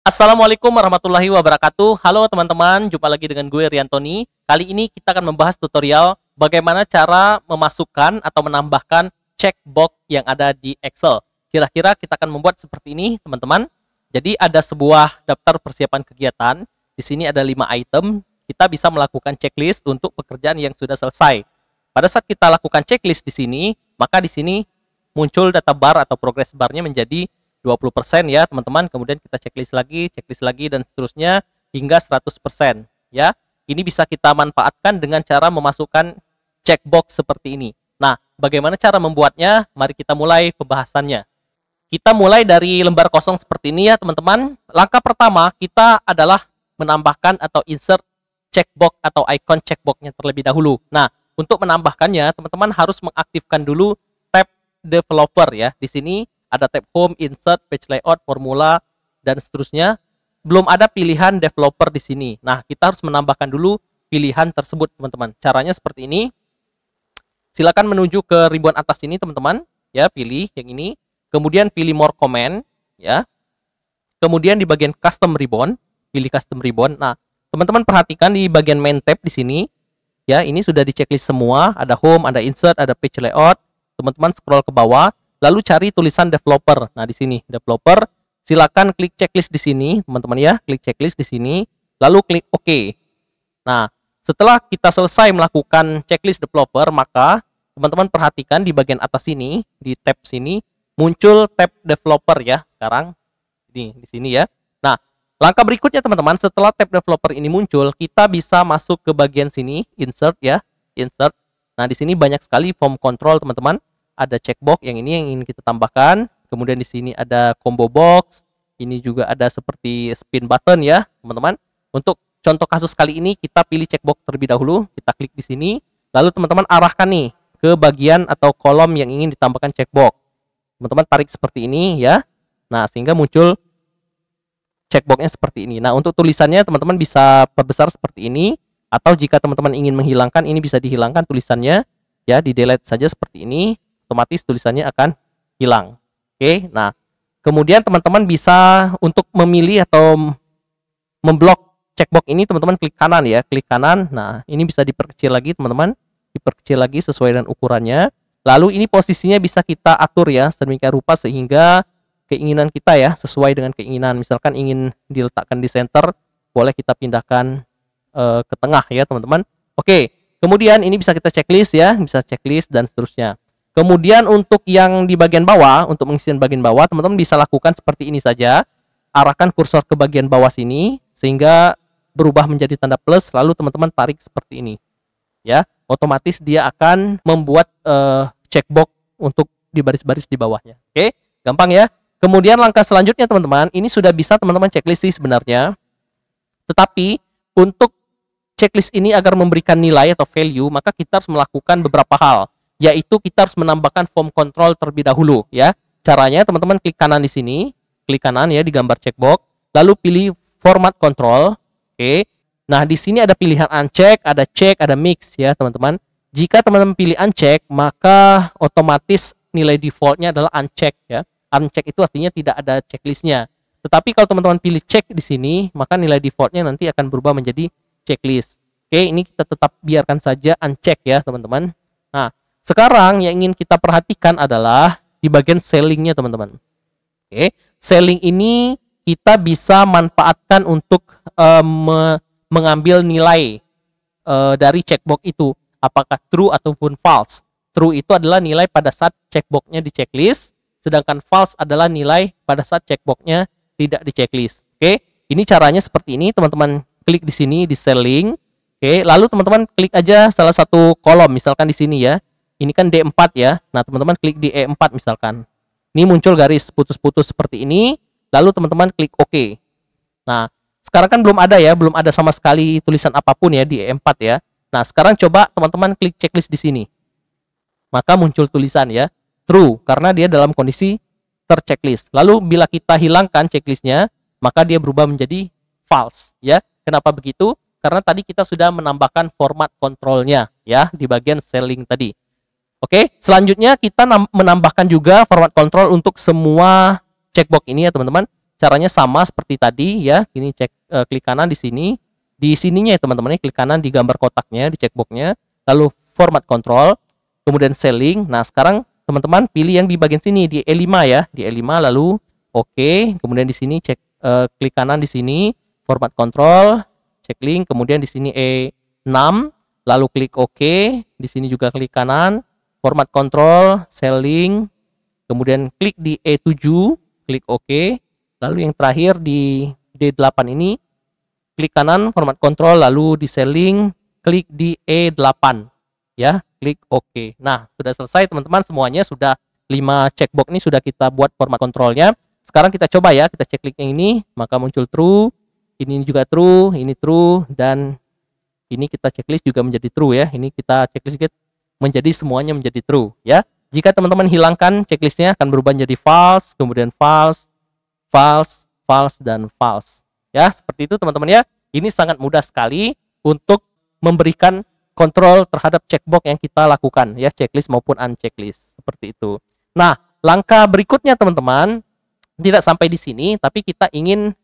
Assalamualaikum warahmatullahi wabarakatuh. Halo teman-teman, jumpa lagi dengan gue Riantoni. Kali ini kita akan membahas tutorial bagaimana cara memasukkan atau menambahkan checkbox yang ada di Excel. Kira-kira kita akan membuat seperti ini, teman-teman. Jadi ada sebuah daftar persiapan kegiatan. Di sini ada 5 item. Kita bisa melakukan checklist untuk pekerjaan yang sudah selesai. Pada saat kita lakukan checklist di sini, maka di sini muncul data bar atau progress barnya menjadi 20% ya teman-teman, kemudian kita checklist lagi dan seterusnya hingga 100% ya. Ini bisa kita manfaatkan dengan cara memasukkan checkbox seperti ini. Nah, bagaimana cara membuatnya? Mari kita mulai pembahasannya. Kita mulai dari lembar kosong seperti ini ya teman-teman. Langkah pertama kita adalah menambahkan atau insert checkbox atau icon checkboxnya terlebih dahulu. Nah, untuk menambahkannya teman-teman harus mengaktifkan dulu tab developer ya. Di sini ada tab home, insert, page layout, formula, dan seterusnya. Belum ada pilihan developer di sini. Nah, kita harus menambahkan dulu pilihan tersebut, teman-teman. Caranya seperti ini. Silakan menuju ke ribuan atas ini, teman-teman. Ya, pilih yang ini. Kemudian pilih more comment, ya. Kemudian di bagian custom ribbon, pilih custom ribbon. Nah, teman-teman perhatikan di bagian main tab di sini. Ya, ini sudah di checklist semua. Ada home, ada insert, ada page layout. Teman-teman scroll ke bawah. Lalu cari tulisan developer. Nah, di sini developer, silakan klik checklist di sini, teman-teman ya, klik checklist di sini, lalu klik OK. Nah, setelah kita selesai melakukan checklist developer, maka teman-teman perhatikan di bagian atas sini, di tab sini muncul tab developer ya. Sekarang ini di sini ya. Nah, langkah berikutnya teman-teman, setelah tab developer ini muncul, kita bisa masuk ke bagian sini, insert ya, insert. Nah, di sini banyak sekali form control, teman-teman. Ada checkbox yang ini yang ingin kita tambahkan. Kemudian di sini ada combo box. Ini juga ada seperti spin button ya, teman-teman. Untuk contoh kasus kali ini kita pilih checkbox terlebih dahulu. Kita klik di sini. Lalu teman-teman arahkan nih ke bagian atau kolom yang ingin ditambahkan checkbox. Teman-teman tarik seperti ini ya. Nah, sehingga muncul checkboxnya seperti ini. Nah, untuk tulisannya teman-teman bisa perbesar seperti ini. Atau jika teman-teman ingin menghilangkan, ini bisa dihilangkan tulisannya. Ya, di delete saja seperti ini. Otomatis tulisannya akan hilang. Oke, nah kemudian teman-teman bisa untuk memilih atau memblok checkbox ini, teman-teman klik kanan ya, klik kanan. Nah, ini bisa diperkecil lagi teman-teman, diperkecil lagi sesuai dengan ukurannya. Lalu ini posisinya bisa kita atur ya, sedemikian rupa sehingga keinginan kita ya, sesuai dengan keinginan. Misalkan ingin diletakkan di center, boleh kita pindahkan ke tengah ya teman-teman. Oke, kemudian ini bisa kita checklist ya, bisa checklist dan seterusnya. Kemudian untuk yang di bagian bawah, untuk mengisi bagian bawah, teman-teman bisa lakukan seperti ini saja. Arahkan kursor ke bagian bawah sini, sehingga berubah menjadi tanda plus, lalu teman-teman tarik seperti ini. Ya, otomatis dia akan membuat checkbox untuk di baris-baris di bawahnya. Oke, gampang ya. Kemudian langkah selanjutnya teman-teman, ini sudah bisa teman-teman checklist sih sebenarnya. Tetapi untuk checklist ini agar memberikan nilai atau value, maka kita harus melakukan beberapa hal. Yaitu kita harus menambahkan form control terlebih dahulu ya. Caranya teman-teman klik kanan di sini, klik kanan ya di gambar checkbox, lalu pilih format control. Oke. Nah, di sini ada pilihan uncheck, ada check, ada mix ya, teman-teman. Jika teman-teman pilih uncheck, maka otomatis nilai defaultnya adalah uncheck ya. Uncheck itu artinya tidak ada checklistnya. Tetapi kalau teman-teman pilih check di sini, maka nilai defaultnya nanti akan berubah menjadi checklist. Oke, ini kita tetap biarkan saja uncheck ya, teman-teman. Nah, sekarang yang ingin kita perhatikan adalah di bagian sellingnya teman-teman. Oke, selling ini kita bisa manfaatkan untuk mengambil nilai dari checkbox itu. Apakah true ataupun false. True itu adalah nilai pada saat checkboxnya di checklist. Sedangkan false adalah nilai pada saat checkboxnya tidak di checklist. Oke, ini caranya seperti ini. Teman-teman klik di sini di selling. Oke, lalu teman-teman klik aja salah satu kolom. Misalkan di sini ya. Ini kan D4 ya. Nah, teman-teman klik di E4 misalkan. Ini muncul garis putus-putus seperti ini. Lalu teman-teman klik OK. Nah, sekarang kan belum ada ya. Belum ada sama sekali tulisan apapun ya di E4 ya. Nah, sekarang coba teman-teman klik checklist di sini. Maka muncul tulisan ya. True. Karena dia dalam kondisi terchecklist. Lalu bila kita hilangkan checklistnya, maka dia berubah menjadi false ya. Kenapa begitu? Karena tadi kita sudah menambahkan format kontrolnya ya di bagian selling tadi. Oke, selanjutnya kita menambahkan juga format control untuk semua checkbox ini ya teman-teman. caranya sama seperti tadi ya. Ini klik kanan di sini. Di sininya ya teman-teman, klik kanan di gambar kotaknya, di checkboxnya, lalu format control, kemudian selling. Nah, sekarang teman-teman pilih yang di bagian sini di E5 ya, di E5 lalu oke. Kemudian di sini klik kanan di sini, format control, cek link, kemudian di sini E6, lalu klik oke. Di sini juga klik kanan, format control, selling, kemudian klik di E7, klik oke. Lalu yang terakhir di D8 ini, klik kanan, format control, lalu di selling, klik di E8 ya, klik OK. Nah, sudah selesai teman-teman, semuanya sudah 5 checkbox ini sudah kita buat format kontrolnya. Sekarang kita coba ya, kita cek klik yang ini, maka muncul true, ini juga true, ini true, dan ini kita checklist juga menjadi true ya. Ini kita checklist menjadi semuanya menjadi true ya. Jika teman-teman hilangkan checklistnya akan berubah menjadi false, kemudian false, false, false, dan false. Ya, seperti itu teman-teman ya. Ini sangat mudah sekali untuk memberikan kontrol terhadap checkbox yang kita lakukan ya, checklist maupun unchecklist. Seperti itu. Nah, langkah berikutnya teman-teman, tidak sampai di sini, tapi kita ingin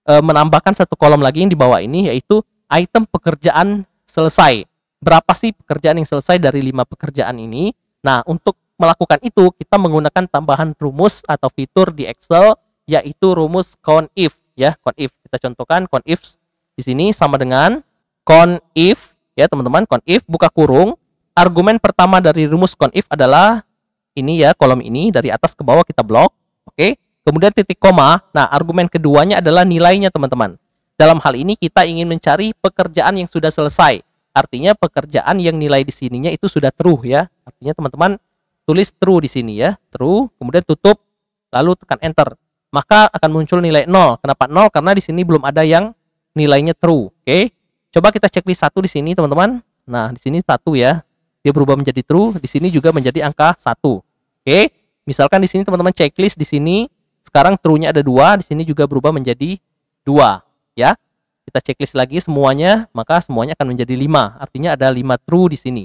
menambahkan satu kolom lagi yang di bawah ini, yaitu item pekerjaan selesai. Berapa sih pekerjaan yang selesai dari 5 pekerjaan ini? Nah, untuk melakukan itu, kita menggunakan tambahan rumus atau fitur di Excel, yaitu rumus CONIF. Ya, CONIF kita contohkan, CONIF di sini sama dengan CONIF ya teman-teman, CONIF buka kurung, argumen pertama dari rumus CONIF adalah ini ya, kolom ini dari atas ke bawah kita blok, oke. Kemudian titik koma. Nah, argumen keduanya adalah nilainya teman-teman. Dalam hal ini kita ingin mencari pekerjaan yang sudah selesai. Artinya pekerjaan yang nilai di sininya itu sudah true ya. Artinya teman-teman tulis true di sini ya, true, kemudian tutup, lalu tekan enter. Maka akan muncul nilai 0. Kenapa 0? Karena di sini belum ada yang nilainya true. Oke. Coba kita checklist 1 di sini, teman-teman. Nah, di sini 1 ya. Dia berubah menjadi true, di sini juga menjadi angka 1. Oke. Misalkan di sini teman-teman checklist di sini sekarang true-nya ada 2, di sini juga berubah menjadi 2, ya. Kita checklist lagi semuanya, maka semuanya akan menjadi 5. Artinya ada 5 true di sini.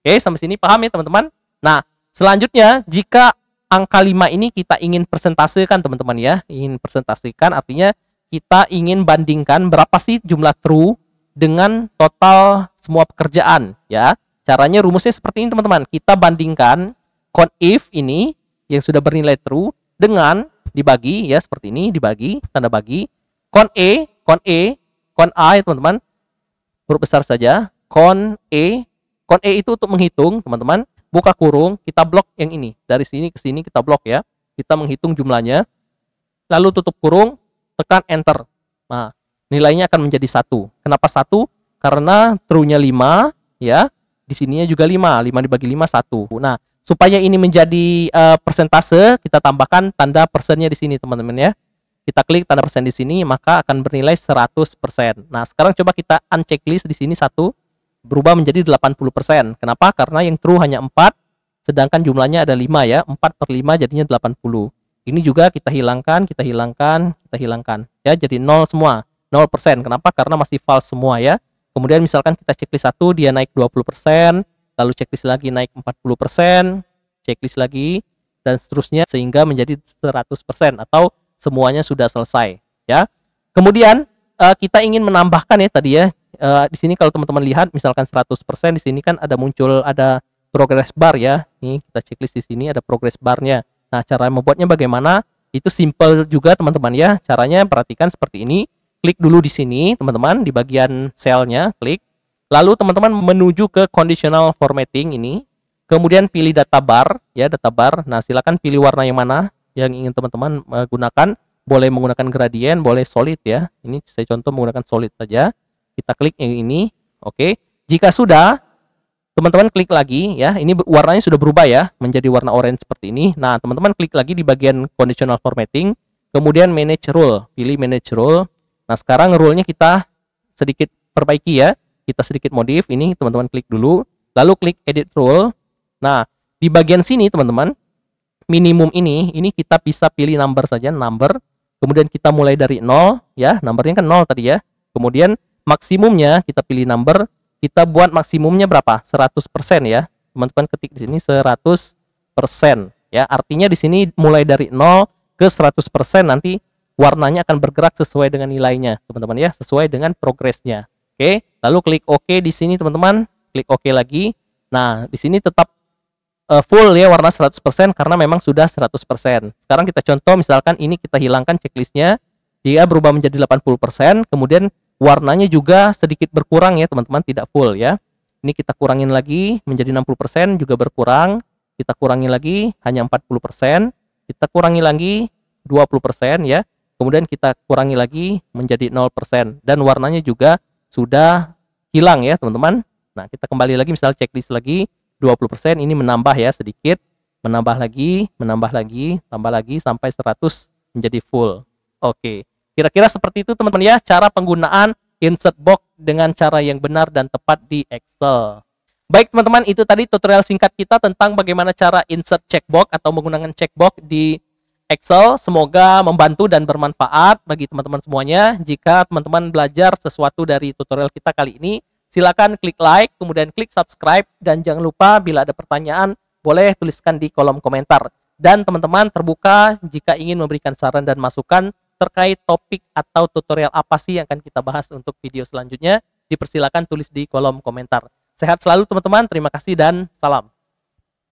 Oke, sampai sini paham ya, teman-teman? Nah, selanjutnya jika angka 5 ini kita ingin persentasekan teman-teman ya, ingin persentasekan artinya kita ingin bandingkan berapa sih jumlah true dengan total semua pekerjaan ya. Caranya rumusnya seperti ini teman-teman, kita bandingkan CONIF ini yang sudah bernilai true dengan dibagi ya, seperti ini, dibagi, tanda bagi, CONE, CON A ya teman-teman, huruf besar saja, CONE itu untuk menghitung teman-teman, buka kurung, kita blok yang ini. Dari sini ke sini kita blok ya. Kita menghitung jumlahnya. Lalu tutup kurung, tekan enter. Nah, nilainya akan menjadi 1. Kenapa 1? Karena true-nya 5 ya. Di sininya juga 5. 5 dibagi 5 1. Nah, supaya ini menjadi persentase, kita tambahkan tanda persennya di sini teman-teman ya. Kita klik tanda persen di sini, maka akan bernilai 100%. Nah, sekarang coba kita unchecklist di sini 1. Berubah menjadi 80%. Kenapa? Karena yang true hanya 4, sedangkan jumlahnya ada 5 ya. 4/5 jadinya 80. Ini juga kita hilangkan, kita hilangkan, kita hilangkan. Ya, jadi 0 semua. 0%. Kenapa? Karena masih false semua ya. Kemudian misalkan kita checklist 1, dia naik 20%, lalu checklist lagi naik 40%, checklist lagi, dan seterusnya sehingga menjadi 100% atau semuanya sudah selesai ya. Kemudian kita ingin menambahkan ya tadi ya. Di sini kalau teman-teman lihat misalkan 100%, di sini kan ada muncul ada progress bar ya. Nih kita checklist di sini ada progress barnya. Nah, cara membuatnya bagaimana? Itu simple juga teman-teman ya. Caranya perhatikan seperti ini. Klik dulu di sini teman-teman di bagian selnya, klik. Lalu teman-teman menuju ke conditional formatting ini. Kemudian pilih data bar ya, data bar. Nah, silakan pilih warna yang mana yang ingin teman-teman gunakan. Boleh menggunakan gradient, boleh solid ya. Ini saya contoh menggunakan solid saja. Kita klik yang ini, oke. Jika sudah, teman-teman klik lagi ya. Ini warnanya sudah berubah ya, menjadi warna orange seperti ini. Nah, teman-teman klik lagi di bagian conditional formatting, kemudian manage rule, pilih manage rule. Nah, sekarang rule-nya kita sedikit perbaiki ya. Kita sedikit modif. Ini teman-teman klik dulu, lalu klik edit rule. Nah, di bagian sini teman-teman, minimum ini kita bisa pilih number saja, number. Kemudian kita mulai dari 0 ya, numbernya kan 0 tadi ya. Kemudian maksimumnya kita pilih number, kita buat maksimumnya berapa? 100% ya. Teman-teman ketik di sini 100% ya. Artinya di sini mulai dari 0 ke 100% nanti warnanya akan bergerak sesuai dengan nilainya, teman-teman ya, sesuai dengan progresnya. Oke, lalu klik OK di sini, teman-teman. Klik OK lagi. Nah, di sini tetap full ya warna 100% karena memang sudah 100%. Sekarang kita contoh, misalkan ini kita hilangkan checklistnya, dia berubah menjadi 80%, kemudian warnanya juga sedikit berkurang ya teman-teman, tidak full ya. Ini kita kurangin lagi menjadi 60%, juga berkurang. Kita kurangi lagi hanya 40%, kita kurangi lagi 20% ya. Kemudian kita kurangi lagi menjadi 0% dan warnanya juga sudah hilang ya teman-teman. Nah, kita kembali lagi, misal checklist lagi 20%, ini menambah ya sedikit, menambah lagi, tambah lagi sampai 100 menjadi full. Oke. Kira-kira seperti itu teman-teman ya cara penggunaan insert box dengan cara yang benar dan tepat di Excel. Baik teman-teman, itu tadi tutorial singkat kita tentang bagaimana cara insert checkbox atau menggunakan checkbox di Excel. Semoga membantu dan bermanfaat bagi teman-teman semuanya. Jika teman-teman belajar sesuatu dari tutorial kita kali ini, silakan klik like, kemudian klik subscribe, dan jangan lupa bila ada pertanyaan boleh tuliskan di kolom komentar. Dan teman-teman terbuka jika ingin memberikan saran dan masukan terkait topik atau tutorial apa sih yang akan kita bahas untuk video selanjutnya, dipersilakan tulis di kolom komentar. Sehat selalu teman-teman, terima kasih dan salam.